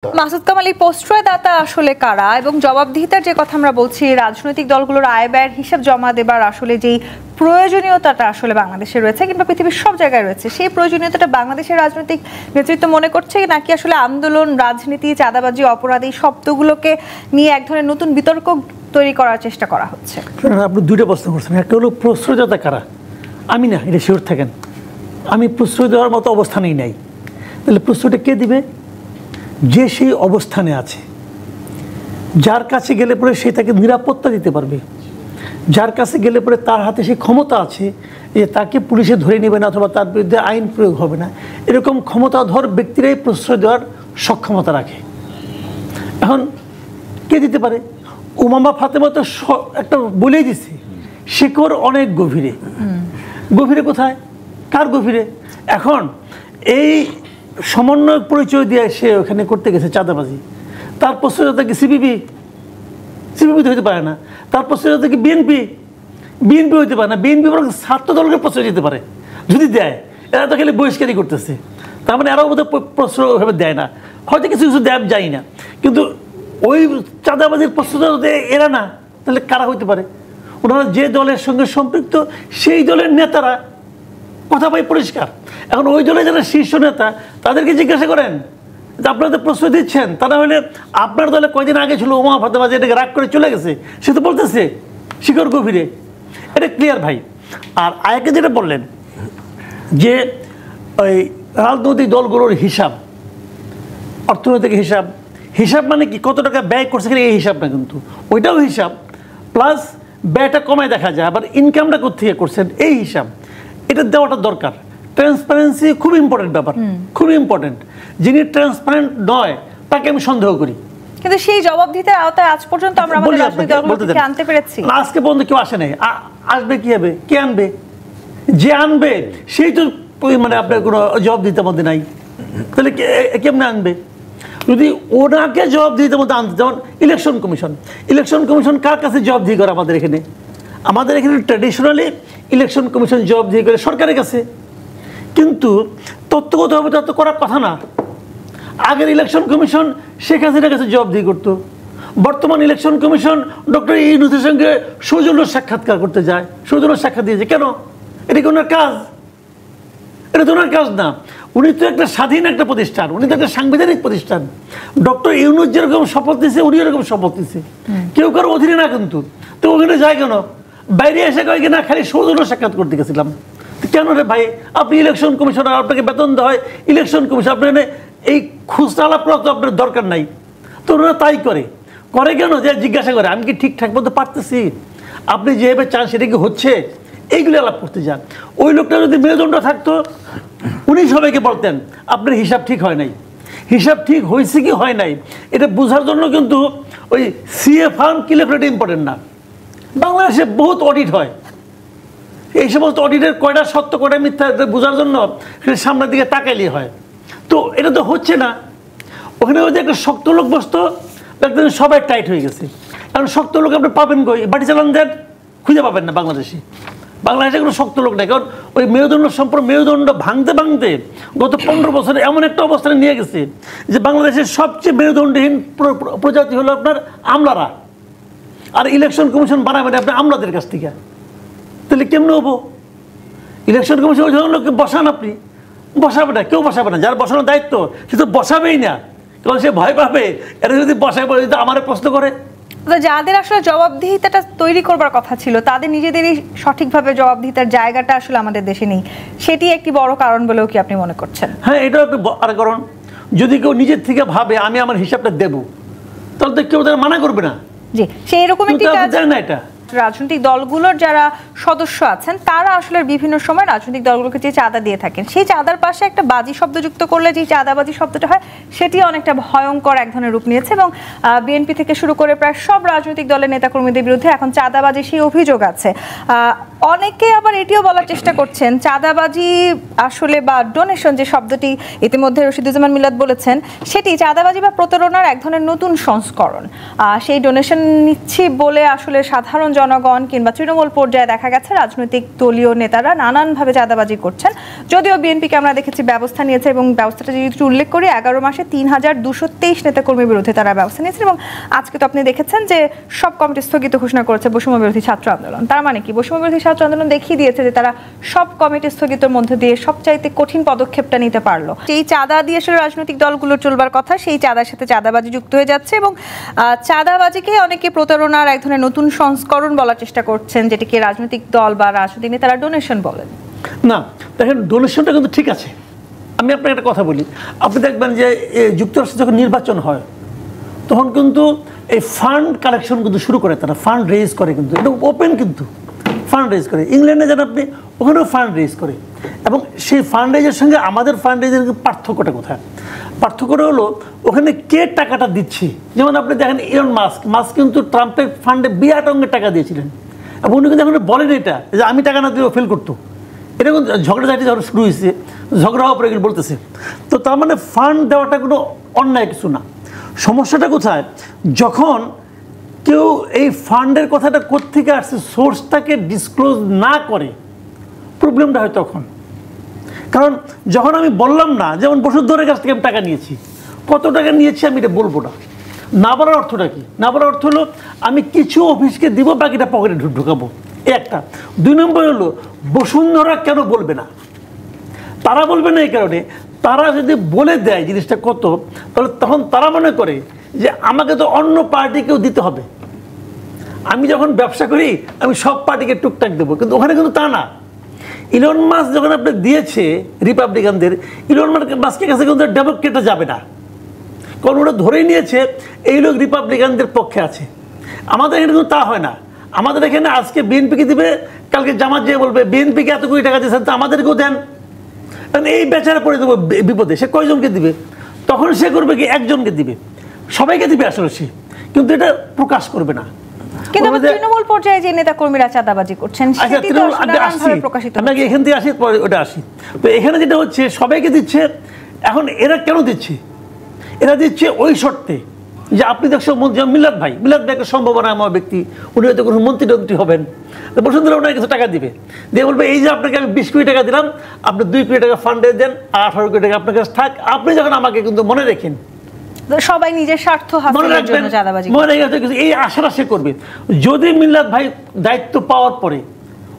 মাসুদ কামাল, এই প্রশ্রয়দাতা আসলে কারা এবং জবাবদিহিতার যে কথা আমরা বলছি, রাজনৈতিক দলগুলোর আয় ব্যয়ের হিসাব জমা দেবার আসলে যেই প্রয়োজনীয়তাটা আসলে বাংলাদেশে রয়েছে কিংবা পৃথিবীর সব জায়গায় রয়েছে, সেই প্রয়োজনীয়তাটা বাংলাদেশের রাজনৈতিক নেতৃত্ব মনে করছে নাকি আসলে আন্দোলন, রাজনীতি, চাঁদাবাজি, অপরাধ এই শব্দগুলোকে নিয়ে এক ধরনের নতুন বিতর্ক তৈরি করার চেষ্টা করা হচ্ছে? আপনি দুইটা প্রশ্ন করছেন। একটা হলো প্রশ্রয়দাতা কারা, আমি না, এটা শিওর থাকেন, আমি প্রশ্রয় দেওয়ার মতো অবস্থানেই নাই। তাহলে প্রশ্রয়টা কে দিবে? যে সেই অবস্থানে আছে, যার কাছে গেলে পরে সে তাকে নিরাপত্তা দিতে পারবে, যার কাছে গেলে পরে তার হাতে সেই ক্ষমতা আছে যে তাকে পুলিশে ধরে নেবে না অথবা তার বিরুদ্ধে আইন প্রয়োগ হবে না, এরকম ক্ষমতাধর ব্যক্তিরাই প্রশ্রয় দেওয়ার সক্ষমতা রাখে। এখন কে দিতে পারে? উমামা ফাতেমা তো একটা বলেই দিচ্ছে, শিকড় অনেক গভীরে। গভীরে কোথায়? কার গভীরে? এখন এই সমন্বয়ক পরিচয় দিয়ে সে ওখানে করতে গেছে চাঁদাবাজি, তার প্রশ্রয়দাতা কি সিপিবি? সিপিবি তো হইতে পারে না। তার প্রশ্রয়দাতা কি বিএনপি? বিএনপি হইতে পারে না। বিএনপি বরং ছাত্র দলকে প্রশ্রয় দিতে পারে যদি দেয়। এরা তো খালি বহিষ্কারই করতেছে, তার মানে এরাও বোধহয় প্রশ্রয় ওইভাবে দেয় না, হয়তো কিছু কিছু দেয়, যাই না। কিন্তু ওই চাঁদাবাজির প্রশ্রয়দাতা এরা না, তাহলে কারা হইতে পারে? ওনারা যে দলের সঙ্গে সম্পৃক্ত সেই দলের নেতারা, কথা পাই পরিষ্কার। এখন ওই দলে যারা শীর্ষ নেতা তাদেরকে জিজ্ঞাসা করেন যে আপনারা তো প্রশ্রয় দিচ্ছেন, তা না হলে আপনার দলে কয়দিন আগে ছিল উমামা ফাতেমা, এটাকে রাগ করে চলে গেছে, সে তো বলতেছে শিকড় গভীরে। এটা ক্লিয়ার ভাই। আর আয়াকে যেটা বললেন যে ওই রাজনৈতিক দলগুলোর হিসাব, অর্থনৈতিক হিসাব, হিসাব মানে কি কত টাকা ব্যয় করছে এই হিসাব না, কিন্তু ওইটাও হিসাব, প্লাস ব্যয়টা কমায় দেখা যায়, আবার ইনকামটা কোথেকে করছেন এই হিসাব, এটা দেওয়াটা দরকার। ট্রান্সপারেন্সি খুব ইম্পর্টেন্ট ব্যাপার, খুবই ইম্পর্টেন্ট। যিনি ট্রান্সপারেন্ট নয় তাকে আমি সন্দেহ করি। কিন্তু সেই জবাবদিহিতার আওতায় আজ পর্যন্ত আমরা আমাদের রাজনৈতিক দলগুলোকে আনতে পেরেছি? আজকে পর্যন্ত কেউ আসে নাই। আসবে কি হবে? কে আনবে? যে আনবে সেই তো মানে আপনার কোনো জবাবদিহিতার মধ্যে নাই, তাহলে কেমনে আনবে? যদি ওনাকে জবাবদিহিতার মধ্যে আনতে, যেমন ইলেকশন কমিশন, ইলেকশন কমিশন কার কাছে জবাবদিহি করে? আমাদের এখানে ট্র্যাডিশনালি ইলেকশন কমিশন জবাবদিহি করে সরকারের কাছে, কিন্তু তত্ত্বগতভাবে তো করার কথা না। আগের ইলেকশন কমিশন শেখ হাসিনার কাছে জবাবদিহি করতো, বর্তমান ইলেকশন কমিশন ডক্টর ইউনূসের সঙ্গে সৌজন্য সাক্ষাৎকার করতে যায়, সৌজন্য সাক্ষাৎ দিয়েছে। কেন? এটা কি ওনার কাজ? এটা তো ওনার কাজ না। উনি তো একটা স্বাধীন একটা প্রতিষ্ঠান, উনি তো একটা সাংবিধানিক প্রতিষ্ঠান। ডক্টর ইউনূস যেরকম শপথ দিচ্ছে উনি এরকম শপথ দিচ্ছে, কেউ কারো অধীনে না। কিন্তু তো ওখানে যায় কেন? বাইরে এসে কয়েক না খালি সৌজন্য সাক্ষাৎ করতে গেছিলাম। কেন রে ভাই? আপনি ইলেকশন কমিশনার, আপনাকে বেতন দেওয়া হয় ইলেকশন কমিশন, আপনার এই খুচরা আলাপ করা তো আপনার দরকার নাই। তো ওনারা তাই করে কেন? যে জিজ্ঞাসা করে আমি কি ঠিকঠাক মতো পারতেছি, আপনি যেভাবে চান সেটা কি হচ্ছে, এইগুলি আলাপ করতে যান। ওই লোকটা যদি মেরুদণ্ড থাকতো উনি সবাইকে বলতেন আপনার হিসাব ঠিক হয় নাই। হিসাব ঠিক হয়েছে কি হয় নাই এটা বোঝার জন্য কিন্তু ওই সিএ ফার্ম কিলেফ্রেট ইম্পর্টেন্ট না। বাংলাদেশে বহুত অডিট হয়, এই সমস্ত অডিটের কয়টা সত্য কয়টা মিথ্যা বোঝার জন্য সামনের দিকে তাকাইলে হয়। তো এটা তো হচ্ছে না। ওখানে ওই যে একটা শক্ত লোক বসতো, একদিন সবাই টাইট হয়ে গেছে। কারণ শক্ত লোক আপনি পাবেন কই? বাটি চালান দেন, খুঁজে পাবেন না বাংলাদেশে কোনো শক্ত লোক নেই। কারণ ওই মেরুদণ্ড ভাঙতে ভাঙতে গত 15 বছরে এমন একটা অবস্থানে নিয়ে গেছে যে বাংলাদেশের সবচেয়ে মেরুদণ্ডহীন প্রজাতি হলো আপনার আমলারা। আর ইলেকশন কমিশন বানাবেন আপনি আমলাদের কাছ থেকে, তাহলে কেমন হবো? ইলেকশন কমিশন ওই ধরনের লোককে বসান, আপনি বসাবে না, কেউ বসাবে না। যার বসানোর দায়িত্ব সে তো বসাবেই না, কারণ সে ভয় পাবে এরা যদি বসায় বলে যদি আমার প্রশ্ন করে। যাদের আসলে জবাবদিহিতাটা তৈরি করবার কথা ছিল তাদের নিজেদেরই সঠিকভাবে জবাবদিহিতার জায়গাটা আসলে আমাদের দেশে নেই, সেটি একটি বড় কারণ বলেও কি আপনি মনে করছেন? হ্যাঁ, এটাও একটা আর কারণ। যদি কেউ নিজের থেকে ভাবে আমি আমার হিসাবটা দেবো, তাহলে তো কেউ তারা মানা করবে না। জি, সেই রকম একটি কাজ না। এটা রাজনৈতিক দলগুলোর যারা সদস্য আছেন তারা আসলে বিভিন্ন সময় রাজনৈতিক দলগুলোকে যে চাঁদা দিয়ে থাকেন, সেই চাঁদার পাশে একটা বাজি শব্দ যুক্ত করলে যে চাঁদাবাজি শব্দটা হয় সেটি অনেকটা ভয়ঙ্কর এক ধরনের রূপ নিয়েছে এবং বিএনপি থেকে শুরু করে প্রায় সব রাজনৈতিক দলের নেতাকর্মীদের বিরুদ্ধে এখন চাঁদাবাজি সেই অভিযোগ আছে। অনেকে আবার এটিও বলার চেষ্টা করছেন চাঁদাবাজি আসলে বা ডোনেশন যে শব্দটি ইতিমধ্যে রশিদুজ্জামান মিলাদ বলেছেন, সেটি চাঁদাবাজি বা প্রতারণার এক ধরনের নতুন সংস্করণ। সেই ডোনেশন নিচ্ছি বলে আসলে সাধারণ জনগণ কিংবা তৃণমূল পর্যায়ে দেখা গেছে রাজনৈতিক দলীয় নেতারা নানানভাবে চাঁদাবাজি করছেন। যদিও বিএনপিকে আমরা দেখেছি ব্যবস্থা নিয়েছে, এবং ব্যবস্থাটা যদি উল্লেখ করি 11 মাসে 3223 নেতাকর্মীর বিরুদ্ধে তারা ব্যবস্থা নিয়েছে। এবং আজকে তো আপনি দেখেছেন যে সব কমিটি স্থগিত ঘোষণা করেছে বৈষম্য বিরোধী ছাত্র আন্দোলন। তার মানে কি বৈষম্য বিরোধী ছাত্র আন্দোলন দেখিয়ে দিয়েছে যে তারা সব কমিটি স্থগিতের মধ্যে দিয়ে সবচাইতে কঠিন পদক্ষেপটা নিতে পারলো। সেই চাঁদা দিয়ে আসলে রাজনৈতিক দলগুলো চলবার কথা, সেই চাঁদার সাথে চাঁদাবাজি যুক্ত হয়ে যাচ্ছে, এবং চাঁদাবাজিকে অনেকে প্রতারণার এক ধরনের নতুন সংস্করণ বলার চেষ্টা করছেন, যেটিকে রাজনৈতিক দল বা রাজনৈতিক নেতারা ডোনেশন বলেন। না, দেখেন ডোনেশনটা কিন্তু ঠিক আছে। আমি আপনাকে একটা কথা বলি, আপনি দেখবেন যে যুক্তরাষ্ট্রে যখন নির্বাচন হয় তখন কিন্তু এই ফান্ড কালেকশন কিন্তু শুরু করে, তারা ফান্ড রেজ করে, কিন্তু এটা ওপেন, কিন্তু ফান্ড রেজ করে। ইংল্যান্ডে যান আপনি, ওখানেও ফান্ড রেজ করে। এবং সেই ফান্ড রেজের সঙ্গে আমাদের ফান্ড রেজের পার্থক্যটা কোথায়? পার্থক্যটা হলো ওখানে কে টাকাটা দিচ্ছে। যেমন আপনি দেখেন ইলন মাস্ক কিন্তু ট্রাম্পের ফান্ডে বিরাট অঙ্গের টাকা দিয়েছিলেন, এবং উনি কিন্তু এখন বলেন এটা যে আমি টাকা না দিলেও ফেল করতো। এটা কিন্তু ঝগড়াঝাটি যখন শুরু হয়েছে, ঝগড়া হওয়ার পরে বলতেছে। তো তার মানে ফান্ড দেওয়াটা কোনো অন্যায় কিছু না। সমস্যাটা কোথায়? যখন কেউ এই ফান্ডের কথাটা কোত্থেকে আসছে সোর্সটাকে ডিসক্লোজ না করে, প্রবলেমটা হয় তখন। কারণ যখন আমি বললাম না, যেমন বসুন্ধরের কাছ থেকে আমি টাকা নিয়েছি, কত টাকা নিয়েছি আমি এটা বলবো না, না বলার অর্থটা কি? না বলার অর্থ হলো আমি কিছু অফিসকে দিব, বাকিটা পকেটে ঢুকাবো, একটা। 2 নম্বর হলো বসুন্ধরা কেন বলবে না? তারা বলবে না এই কারণে, তারা যদি বলে দেয় জিনিসটা কত, তাহলে তখন তারা মনে করে যে আমাকে তো অন্য পার্টিকেও দিতে হবে। আমি যখন ব্যবসা করি আমি সব পার্টিকে টুকটাক দেবো, কিন্তু ওখানে কিন্তু তা না। ইলন মাস্ক যখন আপনি দিয়েছে রিপাবলিকানদের, ইলন মাস্কের কাছে কিন্তু ডেমোক্রেটরা যাবে না, কারণ ওরা ধরেই নিয়েছে এই লোক রিপাবলিকানদের পক্ষে আছে। আমাদের এখানে কিন্তু তা হয় না। আমাদের এখানে আজকে বিএনপিকে দিবে, কালকে জামাত যেয়ে বলবে বিএনপিকে এত কোটি টাকা দিয়েছেন তো আমাদেরকেও দেন। কারণ এই বেচারা পড়ে দেবো বিপদে, সে কয়জনকে দিবে? তখন সে করবে কি, একজনকে দিবে, সবাইকে দিবে আসলে সে, কিন্তু এটা প্রকাশ করবে না। কিন্তু তৃণমূল পর্যায়ে যে নেতা কর্মীরা চাঁদাবাজি করছেন সেটি তো নানানভাবে প্রকাশিত হচ্ছে। আমি এখান থেকে আসি, পরে ওটা আসি। তো এখানে যেটা হচ্ছে সবাইকে দিচ্ছে। এখন এরা কেন দিচ্ছে? এরা দিচ্ছে ওই শর্তে যে আপনি দেখছেন মিলাদ ভাই একটা সম্ভাবনা আমার ব্যক্তি, উনি হয়তো কোনো মন্ত্রী হবেন, বসুন্ধরা ওনার কিছু টাকা দিবে, দিয়ে বলবে এই যে আপনাকে আমি 20 কোটি টাকা দিলাম, আপনি 2 কোটি টাকা ফান্ডে দেন, আর 18 কোটি টাকা আপনার কাছে থাক, আপনি যখন আমাকে কিন্তু মনে রেখেন। সবাই নিজের স্বার্থ হাসিলের জন্য চাঁদাবাজি মনে রাখবেন, এই আশাটা সে করবে। যদি মিলাদ ভাই দায়িত্ব পাওয়ার পরে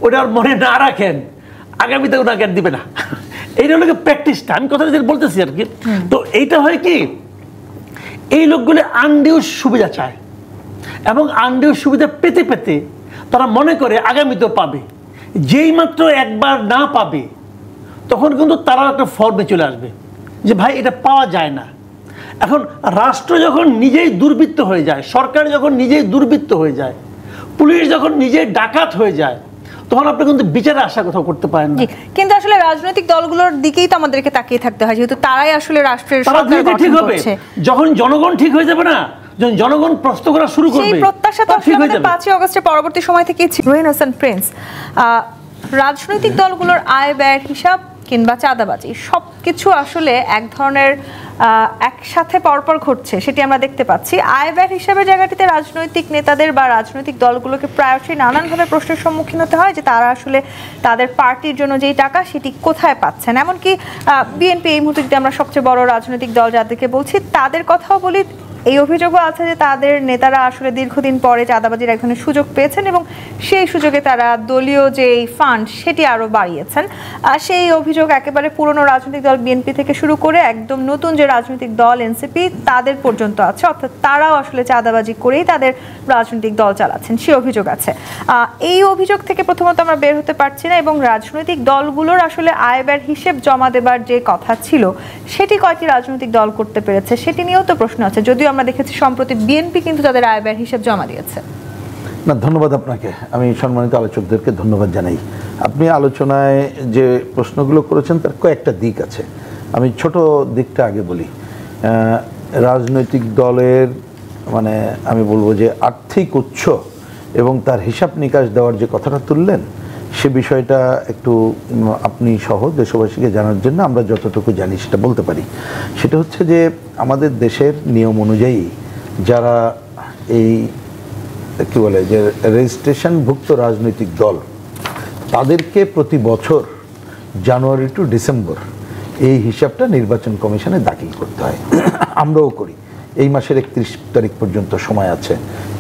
ওটা আর মনে না রাখেন, আগামীতে ওনাকে আর দিবে না। এইটা হলো প্র্যাকটিসটা, আমি কথাটা যেটা বলতেছি আর কি। তো এইটা হয় কি, এই লোকগুলো আনডিউ সুবিধা চায়, এবং আনডিউ সুবিধা পেতে পেতে তারা মনে করে আগামীতেও পাবে। যেই মাত্র একবার না পাবে তখন কিন্তু তারা একটা ফর্মে চলে আসবে যে ভাই এটা পাওয়া যায় না। এখন রাষ্ট্র যখন নিজেই দুর্বৃত্ত হয়ে যায়, সরকার যখন নিজেই দুর্বৃত্ত হয়ে যায়, পুলিশ যখন নিজেই ডাকাত হয়ে যায়, তখন আপনি কিন্তু বিচারে আশা কোথাও করতে পারেন না। কিন্তু আসলে রাজনৈতিক দলগুলোর দিকেই তো আমাদেরকে তাকিয়ে থাকতে হয়, যেহেতু তারাই আসলে রাষ্ট্রের সরকার ঠিক হবে। যখন জনগণ ঠিক হয়ে যাবে না, যখন জনগণ প্রশ্ন করা শুরু করবে, সেই প্রত্যাশা তো আসলে 5ই আগস্টের পরবর্তী সময় থেকেই ছিল। রহিন হাসান প্রিন্স, রাজনৈতিক দলগুলোর আয় ব্যয়ের হিসাব কিংবা চাঁদাবাজি সবকিছু আসলে এক ধরনের একসাথে পরপর ঘটছে, সেটি আমরা দেখতে পাচ্ছি। আয় ব্যয়ের হিসাবের জায়গাটিতে রাজনৈতিক নেতাদের বা রাজনৈতিক দলগুলোকে প্রায়শই নানানভাবে প্রশ্নের সম্মুখীন হতে হয় যে তারা আসলে তাদের পার্টির জন্য যেই টাকা সেটি কোথায় পাচ্ছেন। এমনকি বিএনপি এই মুহূর্তে যদি আমরা সবচেয়ে বড় রাজনৈতিক দল যাদেরকে বলছি তাদের কথাও বলি, এই অভিযোগও আছে যে তাদের নেতারা আসলে দীর্ঘদিন পরে চাঁদাবাজির এক ধরনের সুযোগ পেয়েছেন, এবং সেই সুযোগে তারা দলীয় যে ফান্ড সেটি আরও বাড়িয়েছেন। সেই অভিযোগ একেবারে পুরনো রাজনৈতিক দল বিএনপি থেকে শুরু করে একদম নতুন যে রাজনৈতিক দল এনসিপি তাদের পর্যন্ত আছে, অর্থাৎ তারাও আসলে চাঁদাবাজি করেই তাদের রাজনৈতিক দল চালাচ্ছেন, সেই অভিযোগ আছে। এই অভিযোগ থেকে প্রথমত আমরা বের হতে পারছি না, এবং রাজনৈতিক দলগুলোর আসলে আয় ব্যয়ের হিসেব জমা দেবার যে কথা ছিল সেটি কয়েকটি রাজনৈতিক দল করতে পেরেছে সেটি নিয়েও তো প্রশ্ন আছে, যদিও আমরা দেখেছি সম্প্রতি বিএনপি কিন্তু তাদের আয় ব্যয়ের হিসাব জমা দিয়েছে। না, ধন্যবাদ আপনাকে। আমি সম্মানিত আলোচকদেরকে ধন্যবাদ জানাই। আপনি আলোচনায় যে প্রশ্নগুলো করেছেন তার কয়েকটা দিক আছে, আমি ছোট দিকটা আগে বলি। রাজনৈতিক দলের মানে আমি বলবো যে আর্থিক উৎস এবং তার হিসাব নিকাশ দেওয়ার যে কথাটা তুললেন, সে বিষয়টা একটু আপনি সহ দেশবাসীকে জানার জন্য আমরা যতটুকু জানি সেটা বলতে পারি। সেটা হচ্ছে যে আমাদের দেশের নিয়ম অনুযায়ী যারা এই কি বলে যে রেজিস্ট্রেশনভুক্ত রাজনৈতিক দল, তাদেরকে প্রতি বছর জানুয়ারি টু ডিসেম্বর এই হিসাবটা নির্বাচন কমিশনে দাখিল করতে হয়। আমরাও করি, এই মাসের 31 তারিখ পর্যন্ত সময় আছে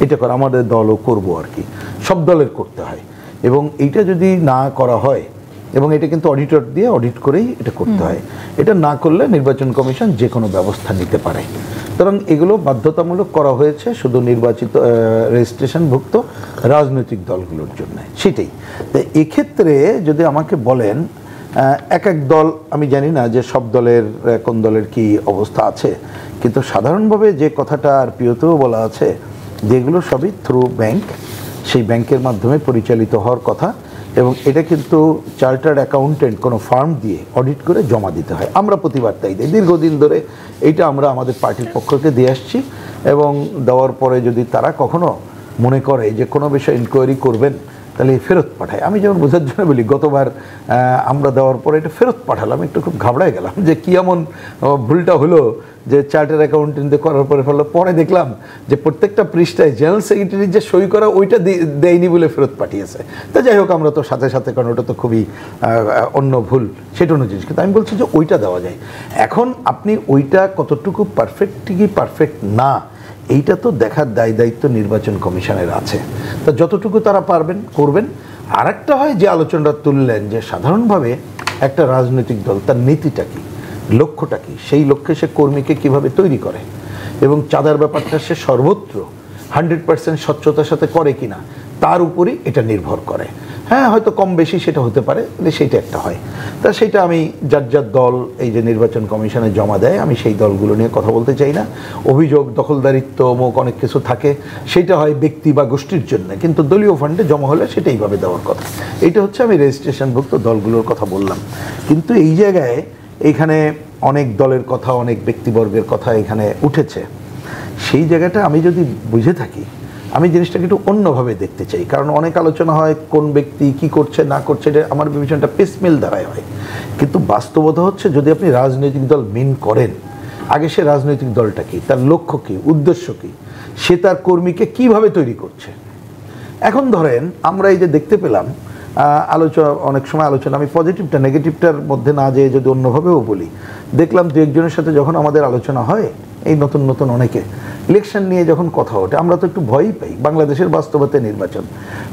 এটা করে, আমাদের দলও করব আর কি, সব দলের করতে হয়। এবং এইটা যদি না করা হয়, এবং এটা কিন্তু অডিটর দিয়ে অডিট করেই এটা করতে হয়, এটা না করলে নির্বাচন কমিশন যে কোনো ব্যবস্থা নিতে পারে। সুতরাং এগুলো বাধ্যতামূলক করা হয়েছে শুধু নির্বাচিত রেজিস্ট্রেশনভুক্ত রাজনৈতিক দলগুলোর জন্য, সেটাই। তো এক্ষেত্রে যদি আমাকে বলেন এক এক দল, আমি জানি না যে সব দলের কোন দলের কি অবস্থা আছে, কিন্তু সাধারণভাবে যে কথাটা আর পিওতেও বলা আছে, যেগুলো সবই থ্রু ব্যাংক, সেই ব্যাংকের মাধ্যমে পরিচালিত হওয়ার কথা, এবং এটা কিন্তু চার্টার্ড অ্যাকাউন্টেন্ট কোনো ফার্ম দিয়ে অডিট করে জমা দিতে হয়। আমরা প্রতিবার তাই দিই, দীর্ঘদিন ধরে এইটা আমরা আমাদের পার্টির পক্ষকে দিয়ে আসছি, এবং দেওয়ার পরে যদি তারা কখনো মনে করে যে কোনো বিষয়ে ইনকোয়ারি করবেন তাহলে ফেরত পাঠায়। আমি যেমন বোঝার জন্য বলি, গতবার আমরা দেওয়ার পরে এটা ফেরত পাঠালাম, একটু খুব ঘাবড়ায় গেলাম যে কী এমন ভুলটা হলো যে চার্টার্ড অ্যাকাউন্টেন্ট করার পরে ফেললো। পরে দেখলাম যে প্রত্যেকটা পৃষ্ঠায় জেনারেল সেক্রেটারি যে সই করা ওইটা দেয়নি বলে ফেরত পাঠিয়েছে। তা যাই হোক, আমরা তো সাথে সাথে, কারণ ওটা তো খুবই অন্য ভুল, সেটা অন্য জিনিস, কিন্তু আমি বলছি যে ওইটা দেওয়া যায়। এখন আপনি ওইটা কতটুকু পারফেক্ট কি পারফেক্ট না, এইটা তো দেখার দায়িত্ব নির্বাচন কমিশনের আছে। তা যতটুকু তারা পারবেন করবেন। আর একটা হয় যে আলোচনাটা তুললেন যে সাধারণভাবে একটা রাজনৈতিক দল তার নীতিটা কী, লক্ষ্যটা কী, সেই লক্ষ্যে সে কর্মীকে কিভাবে তৈরি করে, এবং চাঁদার ব্যাপারটা সে সর্বত্র 100% স্বচ্ছতার সাথে করে কিনা, তার উপরই এটা নির্ভর করে। হ্যাঁ, হয়তো কম বেশি সেটা হতে পারে, সেটা একটা হয়। তা সেটা আমি যার যার দল এই যে নির্বাচন কমিশনে জমা দেয়, আমি সেই দলগুলো নিয়ে কথা বলতে চাই না। অভিযোগ, দখলদারিত্ব, অমুক অনেক কিছু থাকে, সেইটা হয় ব্যক্তি বা গোষ্ঠীর জন্য, কিন্তু দলীয় ফান্ডে জমা হলে সেটাইভাবে দেওয়ার কথা। এইটা হচ্ছে আমি রেজিস্ট্রেশনভুক্ত দলগুলোর কথা বললাম। কিন্তু এই জায়গায় এইখানে অনেক দলের কথা, অনেক ব্যক্তিবর্গের কথা এখানে উঠেছে। সেই জায়গাটা আমি যদি বুঝে থাকি, আমি জিনিসটাকে একটু অন্যভাবে দেখতে চাই। কারণ অনেক আলোচনা হয় কোন ব্যক্তি কি করছে না করছে, এটা আমার বিবেচনাটা পিসমেল দ্বারাই হয়। কিন্তু বাস্তবতা হচ্ছে, যদি আপনি রাজনৈতিক দল মিন করেন, আগে সে রাজনৈতিক দলটা কি, তার লক্ষ্য কী, উদ্দেশ্য কী, সে তার কর্মীকে কিভাবে তৈরি করছে। এখন ধরেন আমরা এই যে দেখতে পেলাম আলোচনা, অনেক সময় আলোচনা, আমি পজিটিভটা নেগেটিভটার মধ্যে না যেয়ে যদি অন্যভাবেও বলি, দেখলাম দু একজনের সাথে যখন আমাদের আলোচনা হয়, এই নতুন নতুন অনেকে ইলেকশন নিয়ে যখন কথা ওঠে, আমরা তো একটু ভয়ই পাই। বাংলাদেশের বাস্তবতা নির্বাচন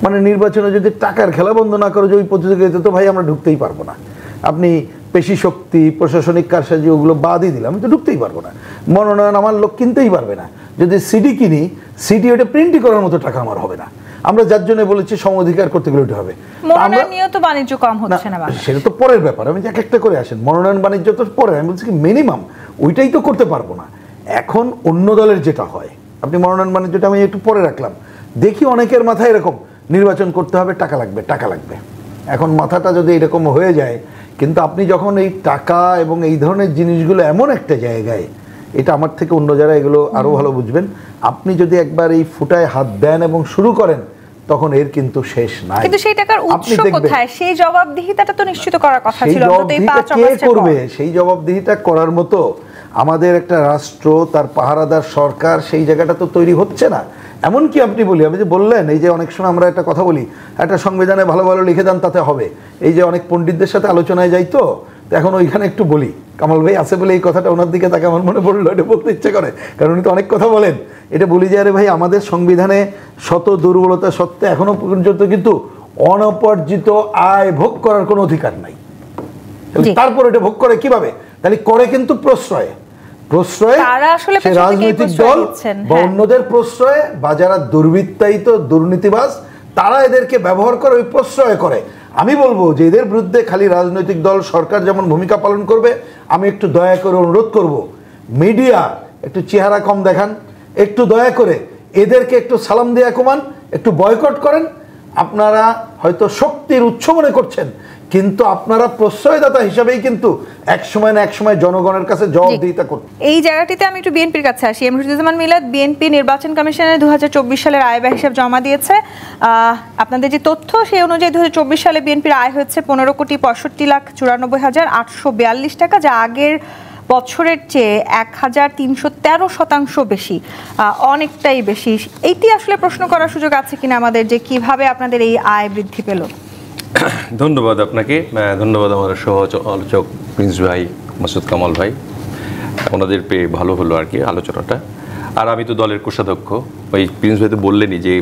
মানে, নির্বাচনে যদি টাকার খেলা বন্ধ না করে যে ওই প্রতিযোগিতাতে, তো ভাই আমরা ঢুকতেই পারবো না। আপনি পেশি শক্তি, প্রশাসনিক কারসাজি, ওগুলো বাদই দিলাম, আমি তো ঢুকতেই পারবো না। মনোনয়ন আমার লোক কিনতেই পারবে না। যদি সিডি কিনি, সিডি ওটা প্রিন্টই করার মতো টাকা আমার হবে না। আমরা যার জন্য বলেছি সম অধিকার করতে গেলে ওটা হবে। বাণিজ্য কম হচ্ছে না, সেটা তো পরের ব্যাপার। আমি এক একটা করে আসেন, মনোনয়ন বাণিজ্য তো পরে, আমি বলছি কি মিনিমাম ওইটাই তো করতে পারবো না। এখন অন্য দলের যেটা হয়, আপনি মনোনয়ন বাণিজ্যটা আমি একটু পরে রাখলাম, দেখি অনেকের মাথায় এরকম নির্বাচন করতে হবে, টাকা লাগবে, টাকা লাগবে। এখন মাথাটা যদি এরকম হয়ে যায়, কিন্তু আপনি যখন এই টাকা এবং এই ধরনের জিনিসগুলো এমন একটা জায়গায়, এটা আমার থেকে অন্য যারা এগুলো আরো ভালো বুঝবেন, আপনি যদি একবার এই ফুটায় হাত দেন এবং শুরু করেন, তখন এর কিন্তু শেষ নাই। কিন্তু সেই টাকার উৎস কোথায়, সেই জবাবদিহিতাটা তো নিশ্চিত করার কথা ছিল। সেই জবাবদিহিতা করার মতো আমাদের একটা রাষ্ট্র, তার পাহারাদার সরকার, সেই জায়গাটা তো তৈরি হচ্ছে না। এমনকি আপনি বলি, আমি যে বললেন, এই যে অনেক সময় আমরা একটা কথা বলি, একটা সংবিধানে ভালো ভালো লিখে দেন তাতে হবে। এই যে অনেক পণ্ডিতদের সাথে আলোচনায় যাই, তো এখন ওইখানে একটু বলি, কামাল ভাই আছে বলে এই কথাটা ওনার দিকে তাকে আমার মনে পড়লো, এটা বলতে ইচ্ছে করে, কারণ উনি তো অনেক কথা বলেন। এটা বলি যে, আরে ভাই, আমাদের সংবিধানে শত দুর্বলতা সত্ত্বে এখনো পর্যন্ত কিন্তু অনপর্জিত আয় ভোগ করার কোনো অধিকার নাই। তারপর এটা ভোগ করে কিভাবে? তাহলে করে কিন্তু প্রশ্রয়ে, সে রাজনৈতিক দল বা অন্যদের প্রশ্রয়ে, বা যারা দুর্বৃত্তায়িত দুর্নীতিবাজ, তারা এদেরকে ব্যবহার করে, ওই প্রশ্রয় করে। আমি বলবো যে এদের বিরুদ্ধে খালি রাজনৈতিক দল, সরকার যেমন ভূমিকা পালন করবে, আমি একটু দয়া করে অনুরোধ করব, মিডিয়া একটু চেহারা কম দেখান, একটু দয়া করে এদেরকে একটু সালাম দেয়া কমান, একটু বয়কট করেন। আপনারা হয়তো শক্তির উৎস মনে করছেন, কিন্তু আপনারা প্রশ্রয়দাতা হিসাবেই কিন্তু এক সময় না এক সময় জনগণের কাছে জবাবদিহিতা করতে। এই জায়গাটিতে আমি একটু বিএনপির কাছে আসি। মুর্শিদুজ্জামান মিলাদ, বিএনপি নির্বাচন কমিশনে 2024 সালের আয় ব্যয় হিসাব জমা দিয়েছে। আপনাদের যে তথ্য সেই অনুযায়ী 2024 সালে বিএনপির আয় হচ্ছে 15,65,94,842 টাকা, যা আগের বছরের চেয়ে 1,313% বেশি, অনেকটাই বেশি। এইটি আসলে প্রশ্ন করার সুযোগ আছে কিনা আমাদের, যে কিভাবে আপনাদের এই আয় বৃদ্ধি পেল? ধন্যবাদ আপনাকে, ধন্যবাদ আমার সহ আলোচক প্রিন্স ভাই, মাসুদ কামাল ভাই, ওনাদের পেয়ে ভালো হলো আর কি আলোচনাটা। আর আমি তো দলের কোষাধ্যক্ষ। ওই প্রিন্স ভাই তো বললেনই যে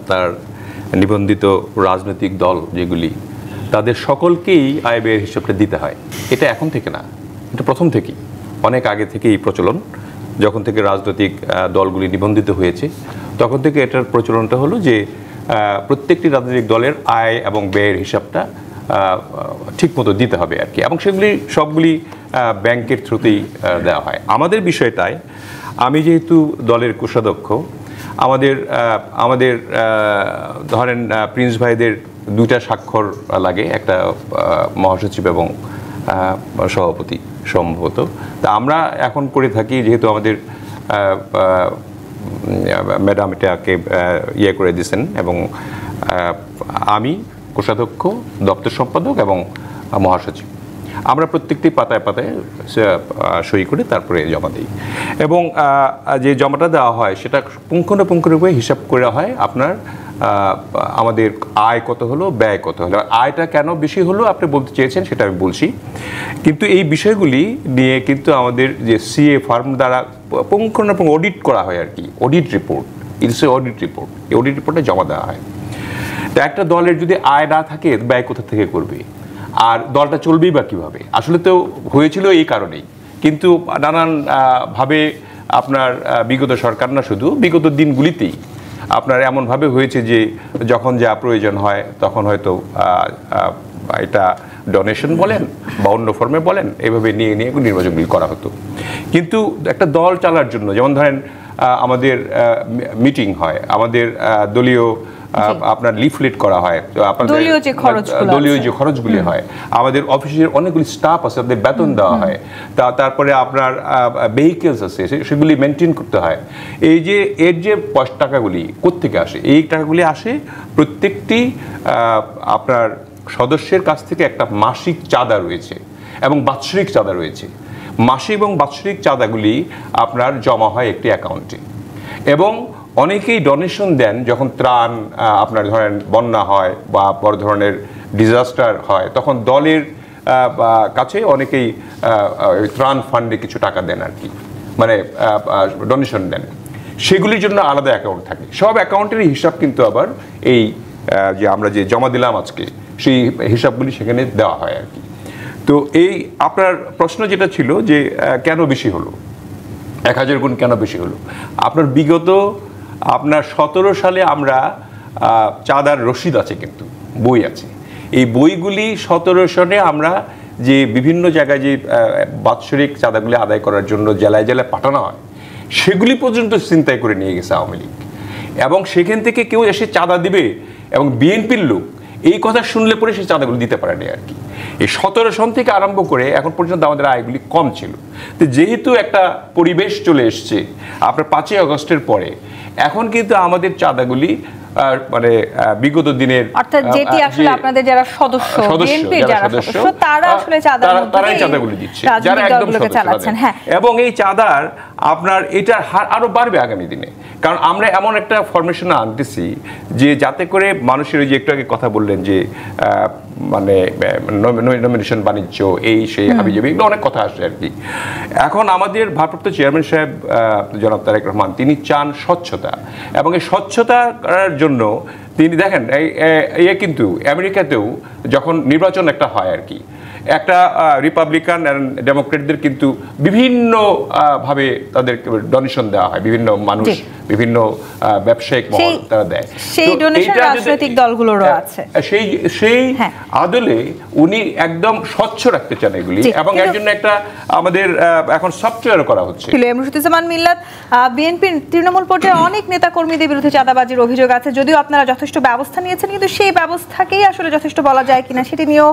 তার নিবন্ধিত রাজনৈতিক দল যেগুলি, তাদের সকলকেই আয় ব্যয়ের হিসাবটা দিতে হয়। এটা এখন থেকে না, এটা প্রথম থেকেই, অনেক আগে থেকেই প্রচলন। যখন থেকে রাজনৈতিক দলগুলি নিবন্ধিত হয়েছে তখন থেকে এটার প্রচলনটা হলো যে প্রত্যেকটি রাজনৈতিক দলের আয় এবং ব্যয়ের হিসাবটা ঠিকমতো দিতে হবে আর কি, এবং সেগুলি সবগুলি ব্যাংকের থ্রুতেই দেওয়া হয়। আমাদের বিষয়টায় আমি যেহেতু দলের কোষাধ্যক্ষ, আমাদের ধরেন প্রিন্স ভাইদের দুইটা স্বাক্ষর লাগে, একটা মহাসচিব এবং সভাপতি সম্ভবত। তা আমরা এখন করে থাকি, যেহেতু আমাদের ম্যাডাম এটাকে ইয়ে করে দিয়েছেন, এবং আমি কোষাধ্যক্ষ, দপ্তর সম্পাদক এবং মহাসচিব, আমরা প্রত্যেকটি পাতায় পাতায় সই করে তারপরে জমা দিই। এবং যে জমাটা দেওয়া হয় সেটা পুঙ্খানুপুঙ্খরূপে হিসাব করা হয় আপনার আমাদের আয় কত হলো, ব্যয় কত হলো। আয়টা কেন বেশি হলো আপনি বলতে চেয়েছেন, সেটা আমি বলছি। কিন্তু এই বিষয়গুলি নিয়ে কিন্তু আমাদের যে সিএ ফার্ম দ্বারা পুঙ্খানুপুঙ্খ অডিট করা হয় আর কি, audit report, it's a audit report. এই অডিট রিপোর্টে জমা দেওয়া হয়। তো একটা দলের যদি আয় না থাকে, ব্যয় কোথা থেকে করবে, আর দলটা চলবেই বা কীভাবে? আসলে তো হয়েছিল এই কারণেই, কিন্তু নানান ভাবে আপনার বিগত সরকার না, শুধু বিগত দিনগুলিতেই আপনার এমনভাবে হয়েছে যে যখন যা প্রয়োজন হয় তখন হয়তো এটা ডোনেশন বলেন বা অন্য ফর্মে বলেন, এভাবে নিয়ে নিয়ে নির্বাচনগুলি করা হতো। কিন্তু একটা দল চালার জন্য, যেমন ধরেন আমাদের মিটিং হয়, আমাদের দলীয় আপনার লিফলেট করা হয়, দলীয় যে খরচগুলি হয়, আমাদের অফিসের অনেকগুলি স্টাফ আছে, তাদের বেতন দেওয়া হয়, তারপরে আপনার ভেহিকেলস আছে, সেগুলি মেনটেন করতে হয়। এই যে এর যে টাকাগুলি কোত্থেকে আসে? এই টাকাগুলি আসে প্রত্যেকটি আপনার সদস্যের কাছ থেকে একটা মাসিক চাঁদা রয়েছে এবং বাৎসরিক চাঁদা রয়েছে। মাসিক এবং বাৎসরিক চাঁদাগুলি আপনার জমা হয় একটি অ্যাকাউন্টে, এবং অনেকেই ডোনেশন দেন যখন ত্রাণ, আপনার ধরেন বন্যা হয় বা বড় ধরনের ডিজাস্টার হয়, তখন দলের কাছে অনেকেই ত্রাণ ফান্ডে কিছু টাকা দেন আর কি, মানে ডোনেশন দেন। সেগুলির জন্য আলাদা অ্যাকাউন্ট থাকে। সব অ্যাকাউন্টেরই হিসাব কিন্তু আবার এই যে আমরা যে জমা দিলাম আজকে, সেই হিসাবগুলি সেখানে দেওয়া হয় আর কি। তো এই আপনার প্রশ্ন যেটা ছিল যে কেন বেশি হলো, 1000 গুণ কেন বেশি হলো, আপনার বিগত 17 সালে আমরা চাঁদার রসিদ আছে, কিন্তু বই আছে। এই বইগুলি 17 সালে আমরা যে বিভিন্ন জায়গায় যে বাৎসরিক চাঁদাগুলি আদায় করার জন্য জেলায় জেলায় পাঠানো হয়, সেগুলি পর্যন্ত ছিনতাই করে নিয়ে গেছে আওয়ামী লীগ। এবং সেখান থেকে কেউ এসে চাঁদা দিবে এবং বিএনপির লোক এই কথা শুনলে পরে সে চাঁদাগুলি দিতে পারেনি আর কি। এই 17 সন থেকে আরম্ভ করে এখন পর্যন্ত আমাদের আয়গুলি কম ছিল। তো যেহেতু একটা পরিবেশ চলে এসছে আপনার 5ই আগস্টের পরে, এখন কিন্তু আমাদের চাঁদাগুলি মানে বিগত দিনের, অর্থাৎ যেটি আসলে আপনাদের যারা সদস্য, বিএনপির যারা সদস্য, তারা আসলে তারাই চাঁদাগুলি দিচ্ছে, যারা একদম চালাচ্ছেন। হ্যাঁ, এবং এই চাঁদার আপনার এটার হার আরো বাড়বে আগামী দিনে, কারণ আমরা এমন একটা ফরমেশন আনতেছি যে যাতে করে মানুষের, ওই যে একটু আগে কথা বললেন যে মানে নমিনেশন বাণিজ্য, এই সেই হাবিজাবি, এগুলো অনেক কথা আসছে আর কি। এখন আমাদের ভারপ্রাপ্ত চেয়ারম্যান সাহেব জনাব তারেক রহমান, তিনি চান স্বচ্ছতা, এবং এই স্বচ্ছতা করার জন্য তিনি দেখেন কিন্তু আমেরিকাতেও যখন নির্বাচন একটা হয় আর কি, একটা রিপাবলিকান অ্যান্ড ডেমোক্রেটদের কিন্তু বিভিন্ন ভাবে তাদের ডোনেশন দেওয়া হয়, বিভিন্ন মানুষ বিভিন্ন ব্যবসায়িক মহল তারা দেয়। সেই ডোনেশন রাজনৈতিক দলগুলোরও আছে। সেই আদলে উনি একদম স্বচ্ছ রাখতে চান এগুলি, এবং এর জন্য একটা আমাদের এখন সফটওয়্যার করা হচ্ছে। মুশতাকুজ্জামান মিল্লাত, বিএনপির তৃণমূল পর্যায়ে অনেক নেতা কর্মীদের বিরুদ্ধে চাঁদাবাজির অভিযোগ আছে, যদিও আপনারা যথেষ্ট ব্যবস্থা নিয়েছেন, কিন্তু সেই ব্যবস্থাকেই আসলে যথেষ্ট বলা যায় কিনা সেটি নিয়েও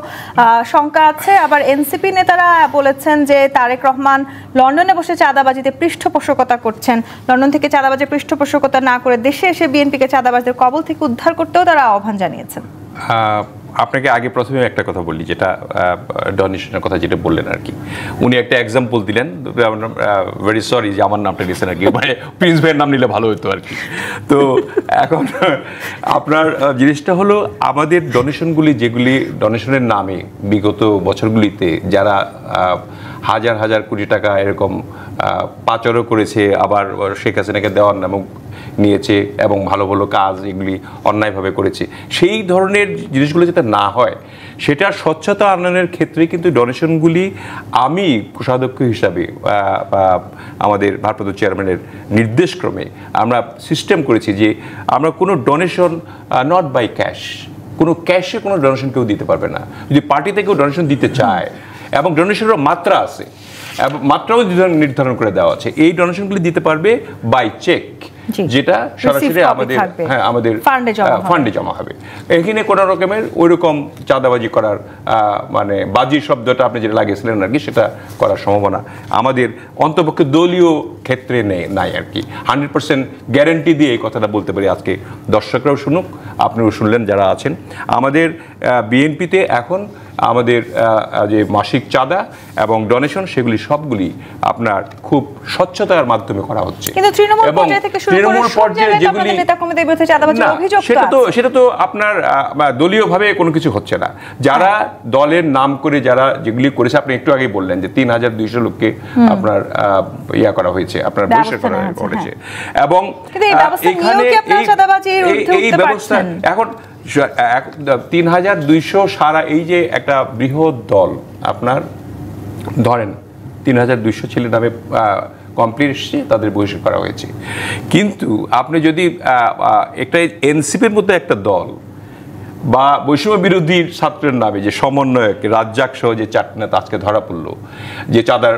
শঙ্কা আছে। আবার এনসিপি নেতারা বলেছেন যে তারেক রহমান লন্ডনে বসে চাঁদাবাজিতে পৃষ্ঠপোষকতা করছেন, লন্ডন থেকে চাঁদাবাজির পৃষ্ঠপোষকতা না করে দেশে এসে বিএনপিকে চাঁদাবাজদের কবল থেকে উদ্ধার করতেও তারা আহ্বান জানিয়েছেন। আপনাকে আগে প্রথমে একটা কথা বলি, যেটা ডোনেশনের কথা যেটা বললেন আর কি, উনি একটা এক্সাম্পল দিলেন, ভেরি সরি যে আমার নামটা নিয়েছেন আর কি, মানে প্রিন্স ভাইয়ের নাম নিলে ভালো হতো আর কি। তো এখন আপনার জিনিসটা হলো আমাদের ডোনেশনগুলি, যেগুলি ডোনেশনের নামে বিগত বছরগুলিতে যারা হাজার হাজার কোটি টাকা এরকম পাচারও করেছে, আবার শেখ হাসিনাকে দেওয়ার নামক নিয়েছে এবং ভালো ভালো কাজ এগুলি অন্যায়ভাবে করেছে, সেই ধরনের জিনিসগুলো যাতে না হয় সেটার স্বচ্ছতা আনয়নের ক্ষেত্রে কিন্তু ডোনেশনগুলি আমি কোষাধ্যক্ষ হিসাবে আমাদের ভারপ্রাপ্ত চেয়ারম্যানের নির্দেশক্রমে আমরা সিস্টেম করেছি যে আমরা কোনো ডোনেশন নট বাই ক্যাশ, কোনো ক্যাশে কোনো ডোনেশন কেউ দিতে পারবে না। যদি পার্টিতে কেউ ডোনেশন দিতে চায়, এবং ডোনেশনেরও মাত্রা আছে, মাত্রাও নির্ধারণ করে দেওয়া আছে, এই ডোনেশনগুলি দিতে পারবে বাই চেক, যেটা সরাসরি আমাদের ফান্ডে জমা হবে। এখানে কোনো রকমের ওইরকম চাঁদাবাজি করার মানে বাজি শব্দটা আপনি যেটা লাগিয়েছিলেন আর কি, সেটা করার সম্ভাবনা আমাদের অন্তপক্ষে দলীয় ক্ষেত্রে নাই আর কি। 100% গ্যারেন্টি দিয়ে এই কথাটা বলতে পারি, আজকে দর্শকরাও শুনুক, আপনিও শুনলেন যারা আছেন। আমাদের বিএনপিতে এখন আমাদের যে মাসিক চাঁদা এবং ডোনেশন সেগুলি সবগুলি আপনার খুব স্বচ্ছতার মাধ্যমে করা হচ্ছে। এবং তৃণমূল পর্যায়ে যেগুলি সেটা তো আপনার দলীয়ভাবে কোনো কিছু হচ্ছে না। যারা দলের নাম করে যারা যেগুলি করেছে, আপনি একটু আগে বললেন যে 3200 লোককে আপনার ইয়া করা হয়েছে, আপনার বহিষ্কার করা হয়েছে, এবং এখানে এই ব্যবস্থা এখন 3200 সারা এই যে একটা বৃহৎ দল, আপনার ধরেন 3200 ছেলে নামে কমপ্লিট এসছে, তাদের বহিষ্কার করা হয়েছে। কিন্তু আপনি যদি একটা এনসিপির মধ্যে একটা দল বা বৈষম্য বিরোধী ছাত্রের নামে যে সমন্বয়ক রাজ্জাক সহ যে 4 নেতা আজকে ধরা পড়লো যে চাঁদার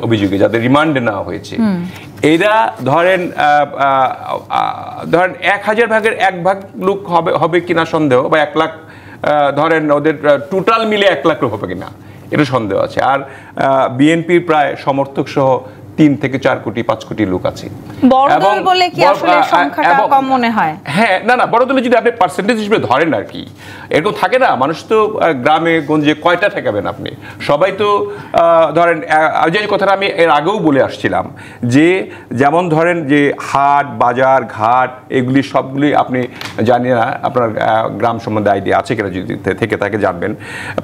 অভিযোগে, যাদের রিমান্ডে নেওয়া হয়েছে, এরা ধরেন 1000 ভাগের 1 ভাগ লোক হবে কিনা সন্দেহ, বা 1 লাখ ধরেন ওদের টোটাল মিলে 1 লাখ লোক হবে কিনা এটা সন্দেহ আছে। আর বিএনপির প্রায় সমর্থক সহ 3 থেকে 4 কোটি 5 কোটি লোক আছে। বড়দল বলে কি আসলে সংখ্যাটা কম মনে হয়? হ্যাঁ, না বড়দলে যদি আপনি পার্সেন্টেজ হিসেবে ধরেন আর কি, এরকম থাকে না, মানুষ তো গ্রামে গঞ্জে কয়টা ঠেকাবেন আপনি, সবাই তো ধরেন যে কথাটা আমি এর আগেও বলে আসছিলাম যে যেমন ধরেন যে হাট বাজার ঘাট এগুলি সবগুলি আপনি জানি না আপনার গ্রাম সম্বন্ধে আইডিয়া আছে কিনা, যদি থেকে থাকে জানবেন।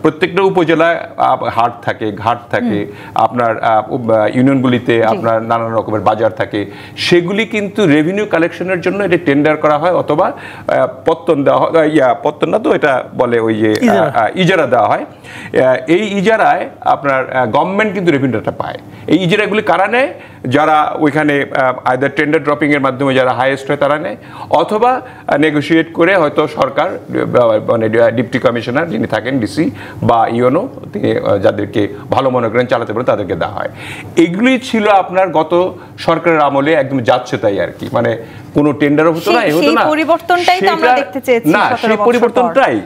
প্রত্যেকটা উপজেলায় হাট থাকে, ঘাট থাকে, আপনার ইউনিয়নগুলিতে আপনার নানান রকমের বাজার থাকে, সেগুলি কিন্তু রেভিনিউ কালেকশনের জন্য এটা টেন্ডার করা হয়, অথবা পত্তন দেওয়া হয়, পত্তন না তো এটা বলে ওই যে ইজারা দেওয়া হয়। এই ইজারায় আপনার গভর্নমেন্ট কিন্তু রেভিনিউটা পায়। এই ইজারাগুলি কারা নেয়? যারা ওইখানে আইদার টেন্ডার ড্রপিং এর মাধ্যমে যারা হাইয়েস্ট হয় তারা নেয়, অথবা নেগোশিয়েট করে হয়তো সরকার মানে ডিপটি কমিশনার যিনি থাকেন ডিসি বা ইউনো, তিনি যাদেরকে ভালো মনে করেন চালাতে পারে তাদেরকে দেওয়া হয়। এগুলি ছিল আপনার গত সরকারের আমলে একদম যাচ্ছে তাই আর কি, মানে কোনো টেন্ডারও হতো না, হতো না, পরিবর্তনটাই তো আমরা দেখতে চেয়েছি। না, সেই পরিবর্তনটাই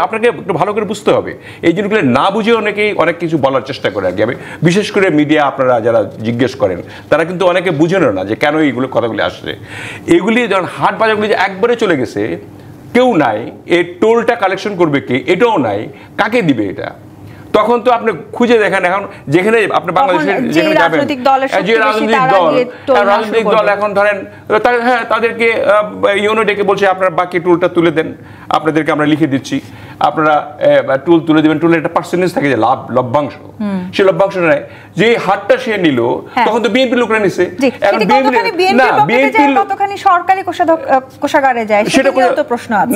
আপনাকে একটু ভালো করে বুঝতে হবে। এই জিনিসগুলো না বুঝে অনেকেই অনেক কিছু বলার চেষ্টা করে আর কি। আমি বিশেষ করে মিডিয়া আপনারা যারা জিজ্ঞেস করেন তারা কিন্তু অনেকে বুঝেনও না যে কেন এইগুলো কথাগুলি আসছে। এগুলি যখন হাট বাজারগুলি যে একবারে চলে গেছে, কেউ নাই, এই টোলটা কালেকশন করবে কে, এটাও নাই, কাকে দিবে এটা? তখন তো আপনি খুঁজে দেখেন, এখন যেখানে আপনি বাংলাদেশের যেখানে যাবেন, যে রাজনৈতিক দল এখন ধরেন হ্যাঁ তাদেরকে ইউনো ডেকে বলছে আপনারা বাকি টুলটা তুলে দেন, আপনাদেরকে আমরা লিখে দিচ্ছি, আপনারা টুল তুলে দেবেন। টুলের একটা পার্সেন্টেজ থাকে যে লভ্যাংশ, সে লভ্যাংশ নেয়। যে হাটটা সে নিল তখন তো বিএনপি লোকরা নিছে, এখন সরকারি কোষাগারে যায়, সেটা তো প্রশ্ন আছে।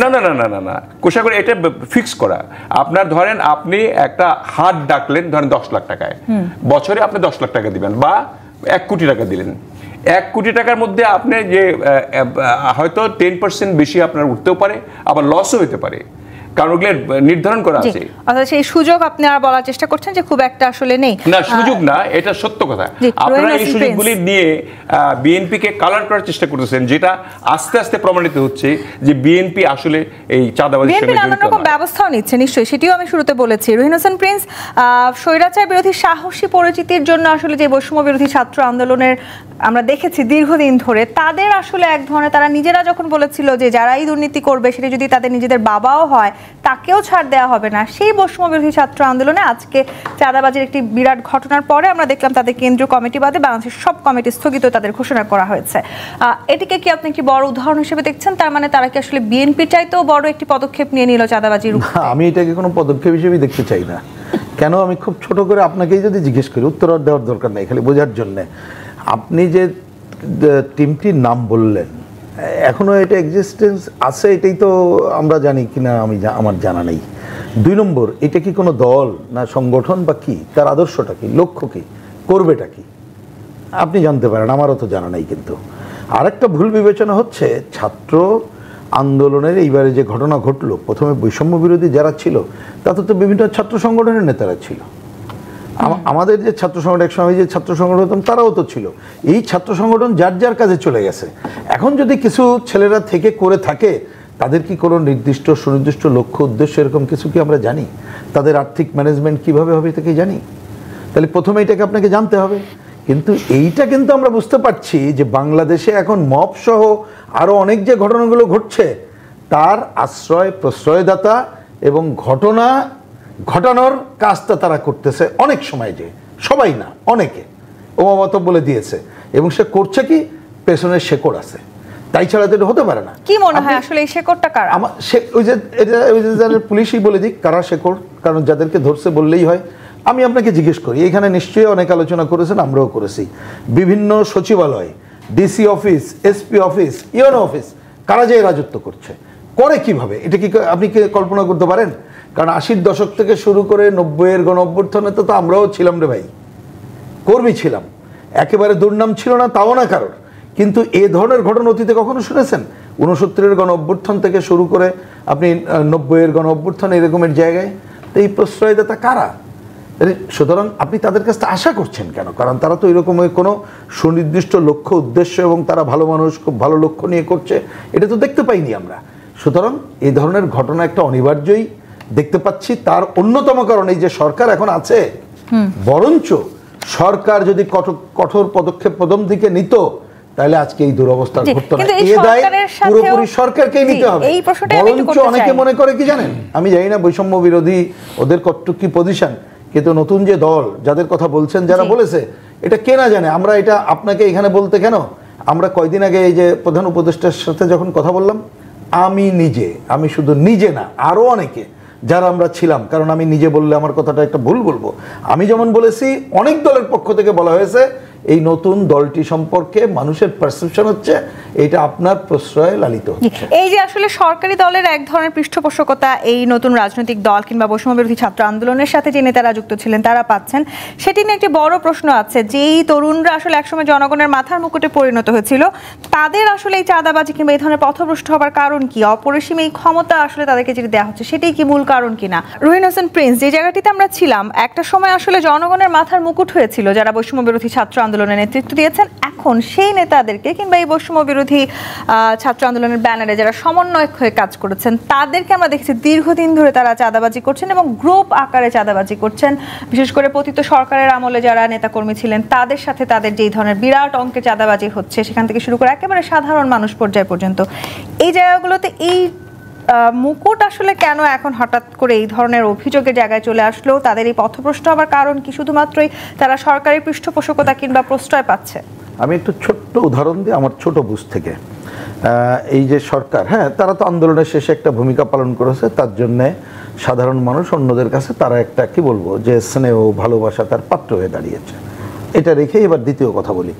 না কোষাগারে এটা ফিক্স করা। আপনার ধরেন আপনি একটা হাট ডাকলেন ধরেন 10 লাখ টাকায়, বছরে আপনি 10 লাখ টাকা দিবেন বা 1 কোটি টাকা দিলেন। 1 কোটি টাকার মধ্যে আপনি যে হয়তো 10% বেশি আপনার উঠতেও পারে, আবার লসও হতে পারে, কারণ ওগুলো নির্ধারণ করা আছে। অর্থাৎ সেই সুযোগ আপনি আর বলার চেষ্টা করছেন যে খুব একটা আসলে নেই। না, সুযোগ না, এটা সত্য কথা। আপনারা এই সুযোগগুলি নিয়ে বিএনপিকে কালার করার চেষ্টা করতেছেন, যেটা আস্তে আস্তে প্রমাণিত হচ্ছে যে বিএনপি আসলে এই চাঁদাবাজির সঙ্গে জড়িত নানা রকম ব্যবস্থাও নিচ্ছে নিশ্চয়ই, সেটিও আমি শুরুতে বলেছি। রহিন হোসেন প্রিন্স, স্বৈরাচার বিরোধী সাহসী পরিচিতির জন্য আসলে যে বৈষম্য বিরোধী ছাত্র আন্দোলনের আমরা দেখেছি দীর্ঘদিন ধরে, তাদের আসলে এক ধরনের, তারা নিজেরা যখন বলেছিল যে যারাই দুর্নীতি করবে সেটা যদি তাদের নিজেদের বাবাও হয় তাকেও ছাড় দেওয়া হবে না, সেই বৈষম্য বিরোধী ছাত্র আন্দোলনে আজকে চাঁদাবাজির একটি বিরাট ঘটনার পরে আমরা দেখলাম তাদের কেন্দ্রীয় কমিটি বাদে বাংলাদেশের সব কমিটি স্থগিত তাদের ঘোষণা করা হয়েছে। এটিকে কি আপনি একটি বড় উদাহরণ হিসেবে দেখছেন? তার মানে তারা কি আসলে বিএনপি চাইতেও বড় একটি পদক্ষেপ নিয়ে নিল চাঁদাবাজির? আমি এটাকে কোনো পদক্ষেপ হিসেবে দেখতে চাই না। কেন? আমি খুব ছোট করে আপনাকেই যদি জিজ্ঞেস করি, উত্তর দেওয়ার দরকার নেই, খালি বোঝার জন্যে। আপনি যে টিমটির নাম বললেন, এখনো এটা এক্সিস্টেন্স আছে এটাই তো আমরা জানি কিনা আমার জানা নেই। 2 নম্বর, এটা কি কোনো দল না সংগঠন বা কি? তার আদর্শটা কি, লক্ষ্য কি, করবেটা কি আপনি জানতে পারেন, আমারও তো জানা নেই। কিন্তু আরেকটা ভুল বিবেচনা হচ্ছে, ছাত্র আন্দোলনের এইবারে যে ঘটনা ঘটলো, প্রথমে বৈষম্য বিরোধী যারা ছিল তাতে তো বিভিন্ন ছাত্র সংগঠনের নেতারা ছিল। আমাদের যে ছাত্র সংগঠন, এক সময় যে ছাত্র সংগঠন তারাও তো ছিল। এই ছাত্র সংগঠন যার যার কাজে চলে গেছে। এখন যদি কিছু ছেলেরা থেকে করে থাকে, তাদের কি কোনো নির্দিষ্ট সুনির্দিষ্ট লক্ষ্য উদ্দেশ্য এরকম কিছু কি আমরা জানি? তাদের আর্থিক ম্যানেজমেন্ট কিভাবে হবে এটা কি জানি? তাহলে প্রথমে এটাকে আপনাকে জানতে হবে। কিন্তু এইটা কিন্তু আমরা বুঝতে পারছি যে বাংলাদেশে এখন মব সহ আরও অনেক যে ঘটনাগুলো ঘটছে, তার আশ্রয় প্রশ্রয়দাতা এবং ঘটানোর কাজটা তারা করতেছে অনেক সময়, যে সবাই না, অনেকে ওমামত বলে দিয়েছে, এবং সে করছে কি, পেছনের শেকড় আছে, তাই ছাড়া তো হতে পারে না। কি মনে হয় আসলে এই শেকড়টা কারা? ওই যে পুলিশই বলে দিক কারা শেকড়, কারণ যাদেরকে ধরছে বললেই হয়। আমি আপনাকে জিজ্ঞেস করি, এখানে নিশ্চয়ই অনেক আলোচনা করেছেন, আমরাও করেছি, বিভিন্ন সচিবালয়, DC office, SP office, UNO office, কারা যে রাজত্ব করছে, করে কিভাবে, এটা কি আপনি কি কল্পনা করতে পারেন? কারণ 80-র দশক থেকে শুরু করে 90-এর গণঅভ্যুত্থানে তো আমরাও ছিলাম রে ভাই, কর্মী ছিলাম, একেবারে দুর্নাম ছিল না তাও না কারোর। কিন্তু এ ধরনের ঘটনা অতীতে কখনো শুনেছেন? 69-এর গণঅভ্যুত্থান থেকে শুরু করে আপনি 90-এর গণঅভ্যুত্থান এরকমের জায়গায়, তো এই প্রশ্রয়দাতা কারা? সুতরাং আপনি তাদের কাছে আশা করছেন কেন? কারণ তারা তো এরকমের কোনো সুনির্দিষ্ট লক্ষ্য উদ্দেশ্য এবং তারা ভালো মানুষ, খুব ভালো লক্ষ্য নিয়ে করছে, এটা তো দেখতে পাইনি আমরা। সুতরাং এই ধরনের ঘটনা একটা অনিবার্যই দেখতে পাচ্ছি। তার অন্যতম কারণ এই যে সরকার এখন আছে, বরঞ্চ সরকার যদি কঠোর পদক্ষেপ প্রথম দিকে নিত, তাহলে আজকে এই দুরবস্থা ঘটতো না। এই দায় পুরোপুরি সরকারকেই নিতে হবে। বরঞ্চ অনেকে মনে করে কি জানেন, আমি জানি না বৈষম্য বিরোধী ওদের কতটুকু কি পজিশন, কিন্তু নতুন যে দল যাদের কথা বলছেন, যারা বলেছে, এটা কে না জানে। আমরা এটা আপনাকে এখানে বলতে কেন, আমরা কয়দিন আগে এই যে প্রধান উপদেষ্টার সাথে যখন কথা বললাম, আমি শুধু নিজে না, আরও অনেকে যারা আমরা ছিলাম, কারণ আমি নিজে বললে আমার কথাটা একটা ভুল বলবো, আমি যেমন বলেছি, অনেক দলের পক্ষ থেকে বলা হয়েছে এই নতুন দলটি সম্পর্কে মানুষের পারসেপশন হচ্ছে এটা আপনার প্রশ্রয়ে লালিত হচ্ছে। এই যে আসলে সরকারি দলের এক ধরনের পৃষ্ঠপোষকতা এই নতুন রাজনৈতিক দল কিংবা বৈষম্য বিরোধী ছাত্র আন্দোলনের সাথে যে নেতারা যুক্ত ছিলেন তারা পাচ্ছেন, সেটি নিয়ে একটি বড় প্রশ্ন আছে। যেই তরুণরা আসলে একসময় জনগণের মাথার মুকুটে পরিণত হয়েছিল, তাদের আসলে এই চাঁদাবাজি কিংবা এই ধরনের পথভ্রষ্ট হবার কারণ কি? অপরিসীম এই ক্ষমতা আসলে তাদেরকে যেটি দেওয়া হচ্ছে, সেটাই কি মূল কারণ কিনা? রহিন হোসেন প্রিন্স, যে জায়গাটিতে আমরা ছিলাম, একটা সময় আসলে জনগণের মাথার মুকুট হয়েছিল যারা বৈষম্য বিরোধী ছাত্র আন্দোলনের নেতৃত্ব দিয়েছেন, এখন সেই নেতাদেরকে কিংবা এই বৈষম্য বিরোধী ছাত্র আন্দোলনের ব্যানারে যারা সমন্বয়ক হয়ে কাজ করেছেন, তাদেরকে আমরা দেখেছি দীর্ঘদিন ধরে তারা চাঁদাবাজি করছেন এবং গ্রুপ আকারে চাঁদাবাজি করছেন। বিশেষ করে পতিত সরকারের আমলে যারা নেতাকর্মী ছিলেন, তাদের সাথে তাদের যেই ধরনের বিরাট অঙ্কে চাঁদাবাজি হচ্ছে, সেখান থেকে শুরু করে একেবারে সাধারণ মানুষ পর্যায় পর্যন্ত, এই জায়গাগুলোতে এই মুকুট আসলে কেন এখন হঠাৎ করে এই ধরনের অভিযোগের জায়গায় চলে আসলো? তাদের এই পথভ্রষ্ট হওয়ার কারণ কি শুধুমাত্রই তারা সরকারি পৃষ্ঠপোষকতা কিংবা প্রশ্রয় পাচ্ছে? আমি একটু ছোট্ট উদাহরণ দিই আমার ছোট বুঝ থেকে। এই যে সরকার, হ্যাঁ, তারা তো আন্দোলনের শেষে একটা ভূমিকা পালন করেছে, তার জন্যে সাধারণ মানুষ অন্যদের কাছে তারা একটা কি বলবো যে স্নেহ ভালোবাসা তার পাত্র হয়ে দাঁড়িয়েছে। এটা রেখে এবার দ্বিতীয় কথা বলি।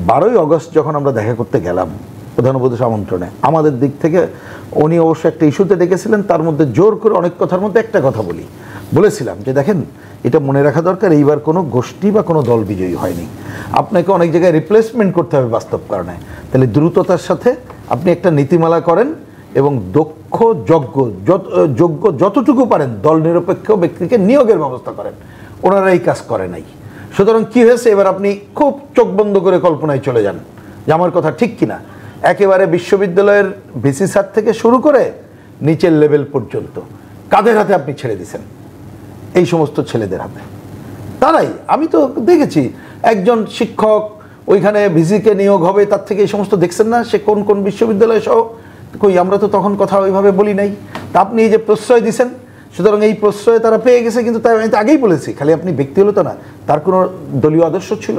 12ই আগস্ট যখন আমরা দেখা করতে গেলাম প্রধান উপদেষ্টা আমন্ত্রণে, আমাদের দিক থেকে উনি অবশ্য একটা ইস্যুতে ডেকেছিলেন, তার মধ্যে জোর করে অনেক কথার মধ্যে একটা কথা বলেছিলাম যে দেখেন এটা মনে রাখা দরকার, এইবার কোনো গোষ্ঠী বা কোনো দল বিজয়ী হয়নি। আপনাকে অনেক জায়গায় রিপ্লেসমেন্ট করতে হবে বাস্তব কারণে। তাহলে দ্রুততার সাথে আপনি একটা নীতিমালা করেন এবং দক্ষ যোগ্য যতটুকু পারেন দল নিরপেক্ষ ব্যক্তিকে নিয়োগের ব্যবস্থা করেন। ওনারা এই কাজ করে নাই। সুতরাং কী হয়েছে, এবার আপনি খুব চোখ বন্ধ করে কল্পনায় চলে যান যে আমার কথা ঠিক কিনা। একেবারে বিশ্ববিদ্যালয়ের ভিসি স্যার থেকে শুরু করে নিচের লেভেল পর্যন্ত কাদের হাতে আপনি ছেড়ে দিছেন? এই সমস্ত ছেলেদের হাতে। তারাই, আমি তো দেখেছি একজন শিক্ষক ওইখানে ভিসিকে নিয়োগ হবে, তার থেকে এই সমস্ত দেখছেন না, সে কোন কোন বিশ্ববিদ্যালয় সহ। কই, আমরা তো তখন কথা ওইভাবে বলি নাই। তা আপনি এই যে প্রশ্রয় দিছেন, সুতরাং এই প্রশ্রয় তারা পেয়ে গেছে। কিন্তু তাই আমি তো আগেই বলেছি, খালি আপনি ব্যক্তি হলো তো না, তার কোনো দলীয় আদর্শ ছিল।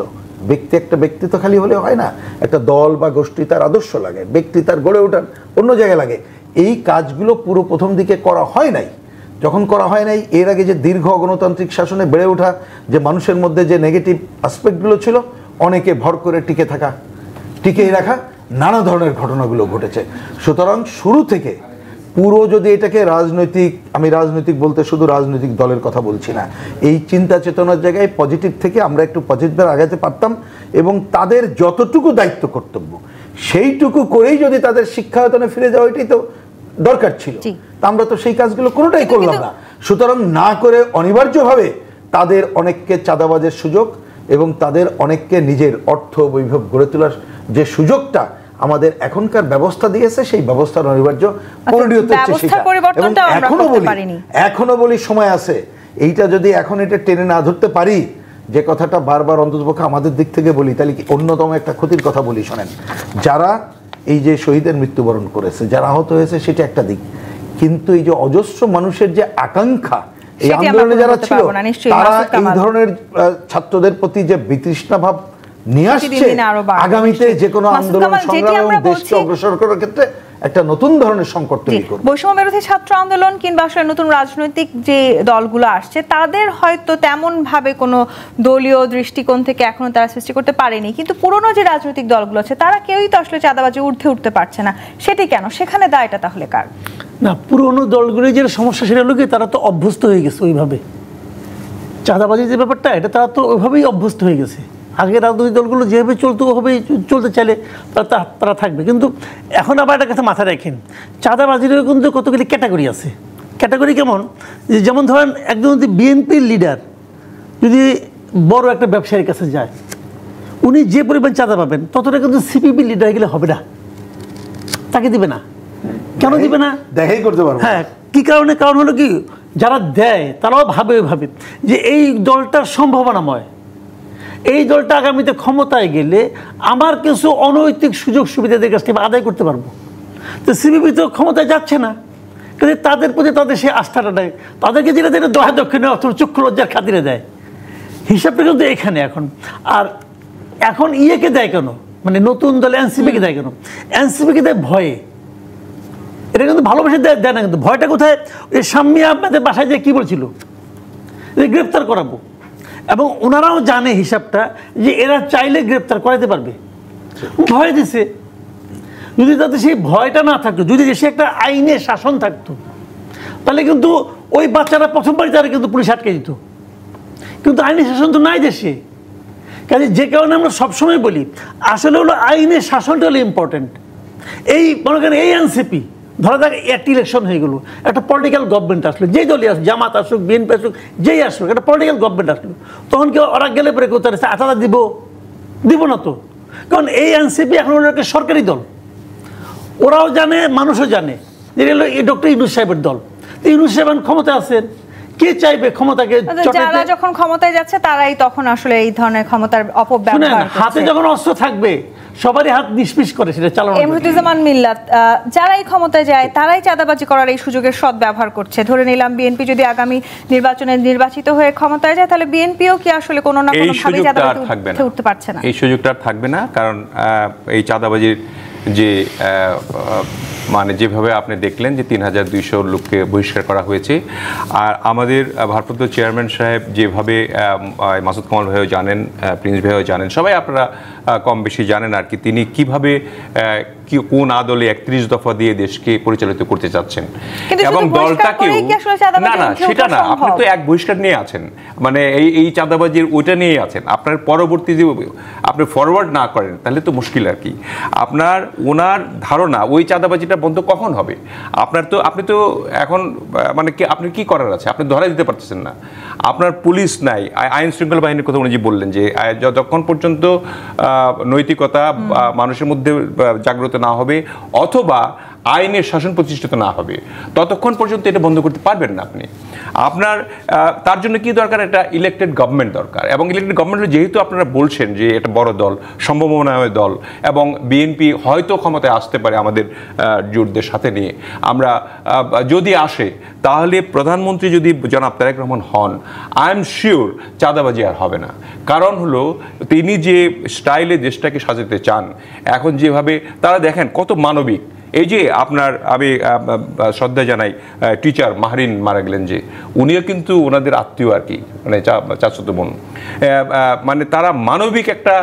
একটা ব্যক্তি তো খালি হলে হয় না, একটা দল বা গোষ্ঠী তার আদর্শ লাগে, ব্যক্তি তার গড়ে ওঠার অন্য জায়গায় লাগে। এই কাজগুলো পুরো প্রথম দিকে করা হয় নাই। যখন করা হয় নাই, এর আগে যে দীর্ঘ গণতান্ত্রিক শাসনে বেড়ে ওঠা যে মানুষের মধ্যে যে নেগেটিভ আসপেক্টগুলো ছিল, অনেকে ভর করে টিকে রাখা নানা ধরনের ঘটনাগুলো ঘটেছে। সুতরাং শুরু থেকে পুরো যদি এটাকে আমি রাজনৈতিক বলতে শুধু রাজনৈতিক দলের কথা বলছি না, এই চিন্তা চেতনার জায়গায় পজিটিভ থেকে আমরা একটু পজিটিভ আগাতে পারতাম এবং তাদের যতটুকু দায়িত্ব কর্তব্য সেইটুকু করেই যদি তাদের শিক্ষায়তনে ফিরে যাওয়া, এটাই তো দরকার ছিল। তা আমরা তো সেই কাজগুলো কোনোটাই করলাম না। সুতরাং না করে অনিবার্যভাবে তাদের অনেককে চাঁদাবাজের সুযোগ এবং তাদের অনেককে নিজের অর্থ বৈভব গড়ে তোলার যে সুযোগটা আমাদের এখনকার ব্যবস্থা দিয়েছে, সেই ব্যবস্থার অনিবার্য পরিণত হচ্ছে সেটা। এবং এখনো বলি সময় আছে, এইটা যদি এখন এটা টেনে না ধরতে পারি, যে কথাটা বারবার অন্ততপক্ষে আমাদের দিক থেকে বলি, তাহলে কি অন্যতম একটা ক্ষতির কথা বলি শোনেন। যারা এই যে শহীদের মৃত্যুবরণ করেছে, যারা আহত হয়েছে, সেটা একটা দিক, কিন্তু এই যে অজস্র মানুষের যে আকাঙ্ক্ষা, এই আন্দোলনে যারা ছিল, তারা এই ধরনের ছাত্রদের প্রতি যে বিতৃষ্ণা ভাব নিয়ে আসছে, আগামীতে যে কোনো আন্দোলন সংগ্রাম এবং দেশকে অগ্রসর করার ক্ষেত্রে একটা নতুন ধরনের সংকট তৈরি করবে। বৈষম্য বিরোধী ছাত্র আন্দোলন কিংবা আসলে নতুন রাজনৈতিক যে দলগুলো আসছে, তাদের হয়তো তেমন ভাবে কোনো দলীয় দৃষ্টিকোণ থেকে এখনো তারা সৃষ্টি করতে পারেনি, কিন্তু পুরনো যে রাজনৈতিক দলগুলো আছে তারা কেউই তো আসলে চাঁদাবাজি ঊর্ধ্বে উঠতে পারছে না। সেটি কেন? সেখানে দায়টা তাহলে কার? না, পুরনো দলগুলোর যে সমস্যা, সেটা হলো কি, তারা তো অভ্যস্ত হয়ে গেছে ওইভাবে চাঁদাবাজির যে ব্যাপারটা, এটা তারা তো ওইভাবেই অভ্যস্ত হয়ে গেছে। আগে রাজনৈতিক দলগুলো যেভাবে চলতো ওভাবেই চলতে চাইলে তারা থাকবে। কিন্তু এখন আবার একটা কথা মাথায় রাখেন, চাঁদাবাজিরও কিন্তু কতগুলি ক্যাটাগরি আছে। ক্যাটাগরি কেমন? যেমন ধরেন একজন যদি বিএনপির লিডার যদি বড় একটা ব্যবসায়ীর কাছে যায়, উনি যে পরিমাণ চাঁদা পাবেন ততটা কিন্তু সিপিবি লিডার গেলে হবে না, তাকে দিবে না। কেন দিবে না? দেখাই করতে পারবে। হ্যাঁ, কি কারণে? কারণ হলো কি, যারা দেয় তারাও ভাবে যে এই দলটার সম্ভাবনাময়, এই দলটা আগামীতে ক্ষমতায় গেলে আমার কিছু অনৈতিক সুযোগ সুবিধাদের কাছ থেকে আদায় করতে পারবো। তো সিপিবি তো ক্ষমতায় যাচ্ছে না, কিন্তু তাদের প্রতি তাদের সেই আস্থাটা নেয়, তাদেরকে যেটা যেটা দয়া দক্ষিণে অথবা চক্ষু লজ্জার খাতিরে দেয়। হিসাবটা কিন্তু এখানে এখন। আর এখন ইয়েকে দেয় কেন, মানে নতুন দলে এনসিপিকে দেয় কেন? এনসিপিকে দেয় ভয়ে। এটা কিন্তু ভালোবাসে দেয় না, কিন্তু ভয়টা কোথায়? ওই সামনে আপনাদের বাসায় যে কী বলছিল, গ্রেপ্তার করাবো, এবং ওনারাও জানে হিসাবটা যে এরা চাইলে গ্রেপ্তার করাতে পারবে, ভয় দিছে। যদি তাতে সেই ভয়টা না থাকতো, যদি দেশে একটা আইনের শাসন থাকতো, তাহলে কিন্তু ওই বাচ্চারা প্রথমবার তারা কিন্তু পুলিশ আটকে দিত। কিন্তু আইনের শাসন তো নাই দেশে। কাজে যে কারণে আমরা সবসময় বলি আসলে হলো আইনের শাসনটা হলো ইম্পর্টেন্ট। এই মনে করেন এই এনসিপি ধরা যাক একটা ইলেকশন হয়ে গেলো, একটা পলিটিক্যাল গভর্নমেন্ট আসলো, যেই দলই আসুক, জামাত আসুক, বিএনপি আসুক, যেই আসুক, একটা পলিটিক্যাল গভর্নমেন্ট আসলো, তখন কেউ ওরা গেলে পরে কেউ তার আটাটা দিব না তো। কারণ এই এনসিপি এখন ওরা একটা সরকারি দল, ওরাও জানে, মানুষও জানে যে হলো এই ডক্টর ইউনূস সাহেবের দল। ইউনূস সাহেব ক্ষমতায় আছেন, কে চাইবে ক্ষমতাকে? যারা যখন ক্ষমতায় যাচ্ছে তারাই তখন আসলে এই ধরনের ক্ষমতার অপব্যবহার। হাতে যখন অস্ত্র থাকবে সবারই হাত নিষ্পিস করে সেটা চালানো। এমরুজ্জামান মিল্লাত, যারাই ক্ষমতায় যায় তারাই চাঁদাবাজি করার এই সুযোগের সৎ ব্যবহার করছে। ধরে নিলাম বিএনপি যদি আগামী নির্বাচনে নির্বাচিত হয়ে ক্ষমতায় যায়, তাহলে বিএনপিও কি আসলে কোনো না কোনো ভাবে চাঁদাবাজি উঠতে পারছে না? এই সুযোগটা থাকবে না, কারণ এই চাঁদাবাজির যে মানে যেভাবে আপনি দেখলেন যে ৩,২০০ লোককে বহিষ্কার করা হয়েছে, আর আমাদের ভারপ্রাপ্ত চেয়ারম্যান সাহেব যেভাবে, মাসুদ কামাল ভাইও জানেন, প্রিন্স ভাইও জানেন, সবাই আপনারা কম বেশি জানেন আর কি, তিনি কিভাবে কোন আদলে 31 দফা দিয়ে দেশকে পরিচালিত করতে চাচ্ছেন এবং দলটাকেও না না সেটা না, আপনি তো এক বহিষ্কার নিয়ে আছেন, মানে এই চাঁদাবাজির ওইটা নিয়ে আছেন। আপনার পরবর্তী যে আপনি ফরওয়ার্ড না করেন তাহলে তো মুশকিল আর কি। ওনার ধারণা ওই চাঁদাবাজিটা বন্ধ কখন হবে? আপনি তো এখন মানে আপনি কি করার আছে? আপনি ধরা দিতে পারতেছেন না, আপনার পুলিশ নাই, আইন শৃঙ্খলা বাহিনীর কথা উনি যে বললেন যে যতক্ষণ পর্যন্ত নৈতিকতা মানুষের মধ্যে জাগ্রত না হবে অথবা আইনের শাসন প্রতিষ্ঠিত না হবে ততক্ষণ পর্যন্ত এটা বন্ধ করতে পারবেন না আপনি। তার জন্য কি দরকার? একটা ইলেক্টেড গভর্নমেন্ট দরকার, এবং ইলেক্টেড গভর্নমেন্ট যেহেতু আপনারা বলছেন যে এটা বড় দল, সম্ভাবনাময় দল, এবং বিএনপি হয়তো ক্ষমতায় আসতে পারে আমাদের জোটদের সাথে নিয়ে, আমরা যদি আসে তাহলে প্রধানমন্ত্রী যদি জনাব তারেক রহমান হন, আই এম শিওর চাঁদাবাজি আর হবে না। কারণ হলো তিনি যে স্টাইলে দেশটাকে সাজাতে চান, এখন যেভাবে তারা দেখেন কত মানবিক। এই যে আমি শ্রদ্ধা জানাই টিচার মাহরিন মারা গেলেন, যে উনিও কিন্তু ওনাদের আত্মীয় আর কি, মানে চাচাতো বোন, মানে তারা মানবিক একটা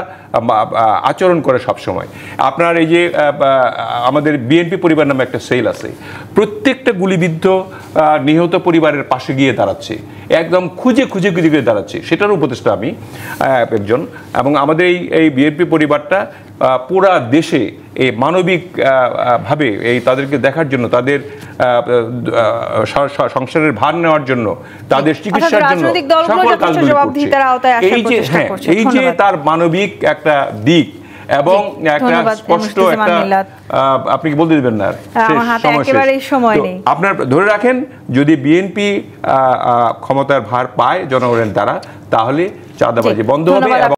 আচরণ করে সবসময়। আপনার এই যে আমাদের বিএনপি পরিবার নামে একটা সেল আছে, প্রত্যেকটা গুলিবিদ্ধ নিহত পরিবারের পাশে গিয়ে দাঁড়াচ্ছে, একদম খুঁজে গিয়ে দাঁড়াচ্ছে, সেটারও উপদেষ্টা আমি একজন। এবং আমাদের এই বিএনপি পরিবারটা পুরা দেশে এই মানবিক ভাবে তাদেরকে দেখার জন্য, তাদের সংসারের ভার নেওয়ার জন্য, তাদের চিকিৎসার জন্য সকল কাজগুলো করছে। এই যে তার মানবিক একটা দিক এবং একটা স্পষ্ট একটা, আপনি কি বলতে দিবেন না? আপনার ধরে রাখেন যদি বিএনপি ক্ষমতার ভার পায় জনগণের দ্বারা, তাহলে চাঁদাবাজি বন্ধ হবে।